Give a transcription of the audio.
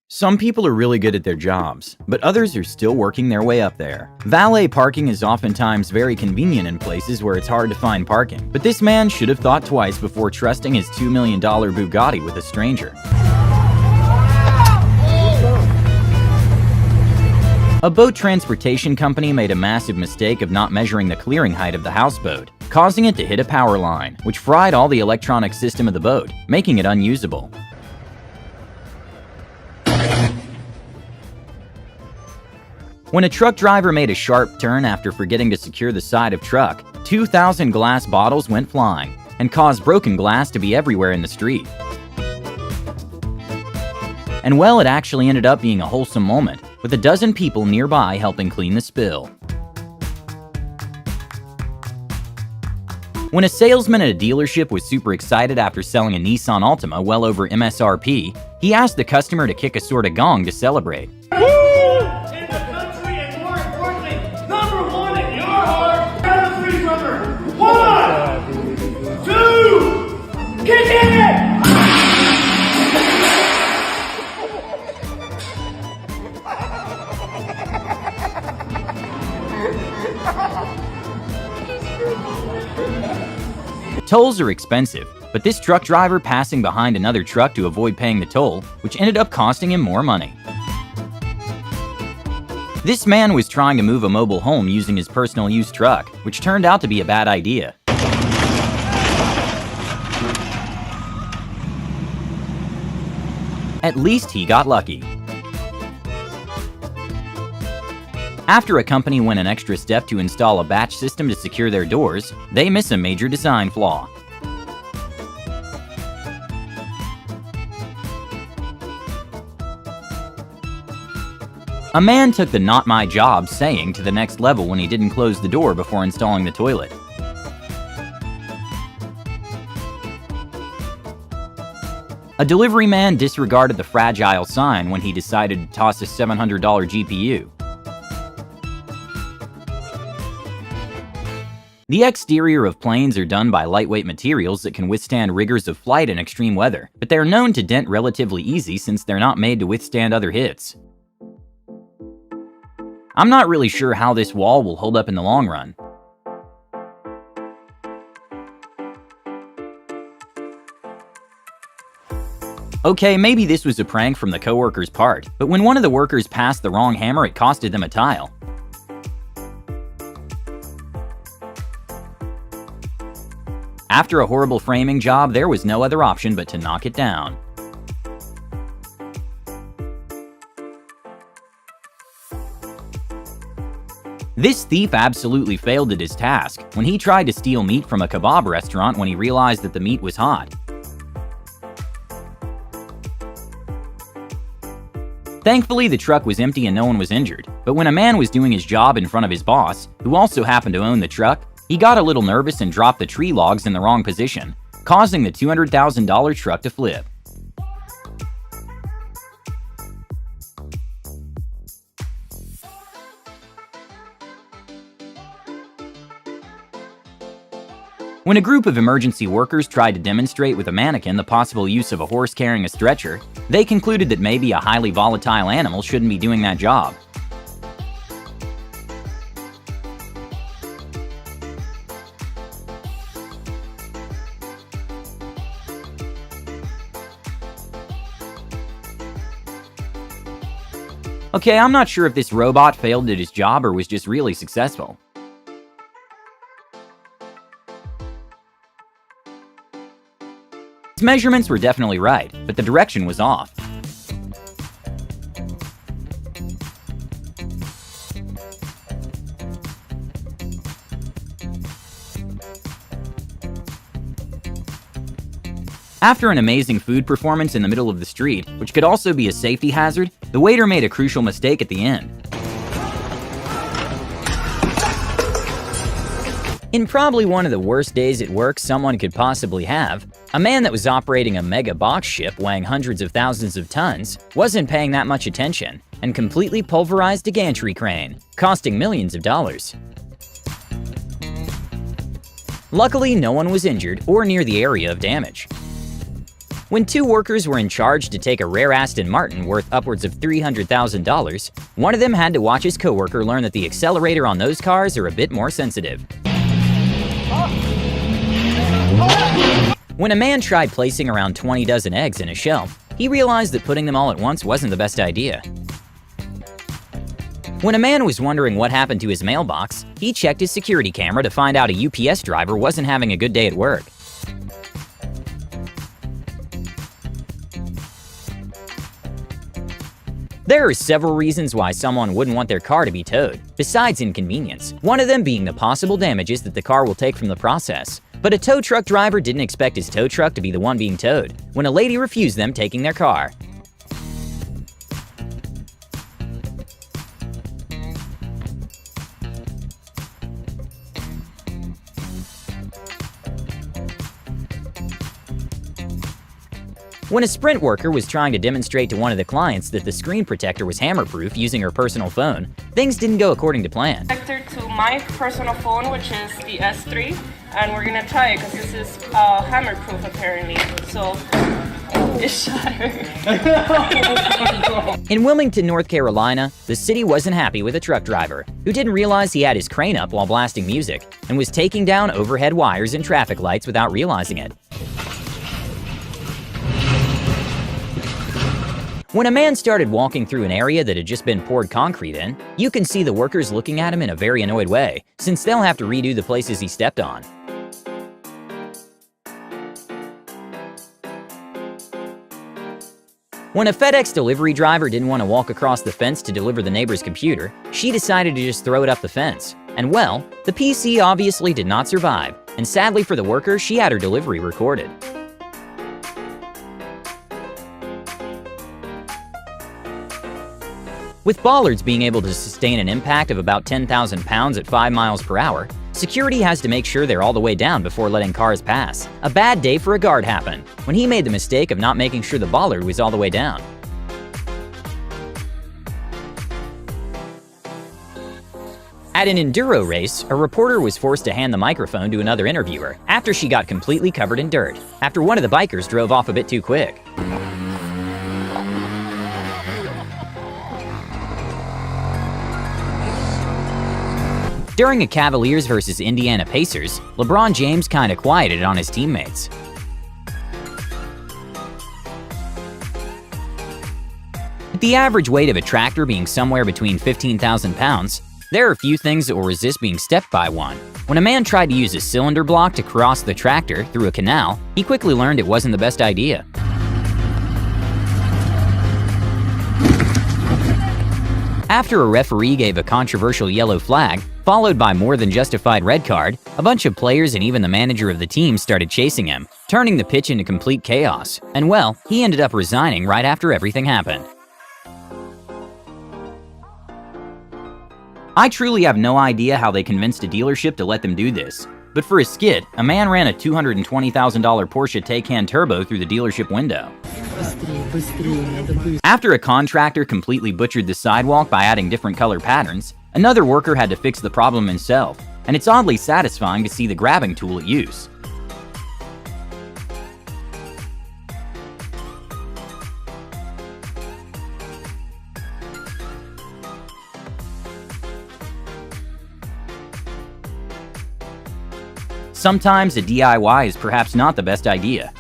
Some people are really good at their jobs, but others are still working their way up there. Valet parking is oftentimes very convenient in places where it's hard to find parking, but this man should have thought twice before trusting his $2 million Bugatti with a stranger. A boat transportation company made a massive mistake of not measuring the clearing height of the houseboat, causing it to hit a power line, which fried all the electronic system of the boat, making it unusable. When a truck driver made a sharp turn after forgetting to secure the side of truck, 2,000 glass bottles went flying and caused broken glass to be everywhere in the street. And well, it actually ended up being a wholesome moment, with a dozen people nearby helping clean the spill. When a salesman at a dealership was super excited after selling a Nissan Altima well over MSRP, he asked the customer to kick a sort of gong to celebrate. Tolls are expensive, but this truck driver passing behind another truck to avoid paying the toll, which ended up costing him more money. This man was trying to move a mobile home using his personal use truck, which turned out to be a bad idea. At least he got lucky. After a company went an extra step to install a batch system to secure their doors, they miss a major design flaw. A man took the "not my job" saying to the next level when he didn't close the door before installing the toilet. A delivery man disregarded the fragile sign when he decided to toss a $700 GPU. The exterior of planes are done by lightweight materials that can withstand rigors of flight in extreme weather, but they are known to dent relatively easy since they're not made to withstand other hits. I'm not really sure how this wall will hold up in the long run. Okay, maybe this was a prank from the coworker's part, but when one of the workers passed the wrong hammer, it costed them a tile. After a horrible framing job, there was no other option but to knock it down. This thief absolutely failed at his task when he tried to steal meat from a kebab restaurant when he realized that the meat was hot. Thankfully, the truck was empty and no one was injured, but when a man was doing his job in front of his boss, who also happened to own the truck, he got a little nervous and dropped the tree logs in the wrong position, causing the $200,000 truck to flip. When a group of emergency workers tried to demonstrate with a mannequin the possible use of a horse carrying a stretcher, they concluded that maybe a highly volatile animal shouldn't be doing that job. Okay, I'm not sure if this robot failed at his job or was just really successful. His measurements were definitely right, but the direction was off. After an amazing food performance in the middle of the street, which could also be a safety hazard, the waiter made a crucial mistake at the end. In probably one of the worst days at work someone could possibly have, a man that was operating a mega box ship weighing hundreds of thousands of tons wasn't paying that much attention and completely pulverized a gantry crane, costing millions of dollars. Luckily, no one was injured or near the area of damage. When two workers were in charge to take a rare Aston Martin worth upwards of $300,000, one of them had to watch his coworker learn that the accelerator on those cars are a bit more sensitive. When a man tried placing around 20 dozen eggs in a shelf, he realized that putting them all at once wasn't the best idea. When a man was wondering what happened to his mailbox, he checked his security camera to find out a UPS driver wasn't having a good day at work. There are several reasons why someone wouldn't want their car to be towed, besides inconvenience, one of them being the possible damages that the car will take from the process. But a tow truck driver didn't expect his tow truck to be the one being towed when a lady refused them taking their car. When a Sprint worker was trying to demonstrate to one of the clients that the screen protector was hammer-proof using her personal phone, things didn't go according to plan. Protector to my personal phone, which is the S3, and we're gonna try it because this is hammer-proof apparently. So it's shattered. In Wilmington, North Carolina, the city wasn't happy with a truck driver who didn't realize he had his crane up while blasting music and was taking down overhead wires and traffic lights without realizing it. When a man started walking through an area that had just been poured concrete in, you can see the workers looking at him in a very annoyed way, since they'll have to redo the places he stepped on. When a FedEx delivery driver didn't want to walk across the fence to deliver the neighbor's computer, she decided to just throw it up the fence. And well, the PC obviously did not survive, and sadly for the worker, she had her delivery recorded. With bollards being able to sustain an impact of about 10,000 pounds at 5 miles per hour, security has to make sure they're all the way down before letting cars pass. A bad day for a guard happened when he made the mistake of not making sure the bollard was all the way down. At an enduro race, a reporter was forced to hand the microphone to another interviewer after she got completely covered in dirt, after one of the bikers drove off a bit too quick. During a Cavaliers vs. Indiana Pacers, LeBron James kinda quieted on his teammates. With the average weight of a tractor being somewhere between 15,000 pounds, there are few things that will resist being stepped by one. When a man tried to use a cylinder block to cross the tractor through a canal, he quickly learned it wasn't the best idea. After a referee gave a controversial yellow flag, followed by more than justified red card, a bunch of players and even the manager of the team started chasing him, turning the pitch into complete chaos. And well, he ended up resigning right after everything happened. I truly have no idea how they convinced a dealership to let them do this. But for a skit, a man ran a $220,000 Porsche Taycan Turbo through the dealership window. After a contractor completely butchered the sidewalk by adding different color patterns, another worker had to fix the problem himself, and it's oddly satisfying to see the grabbing tool at use. Sometimes a DIY is perhaps not the best idea,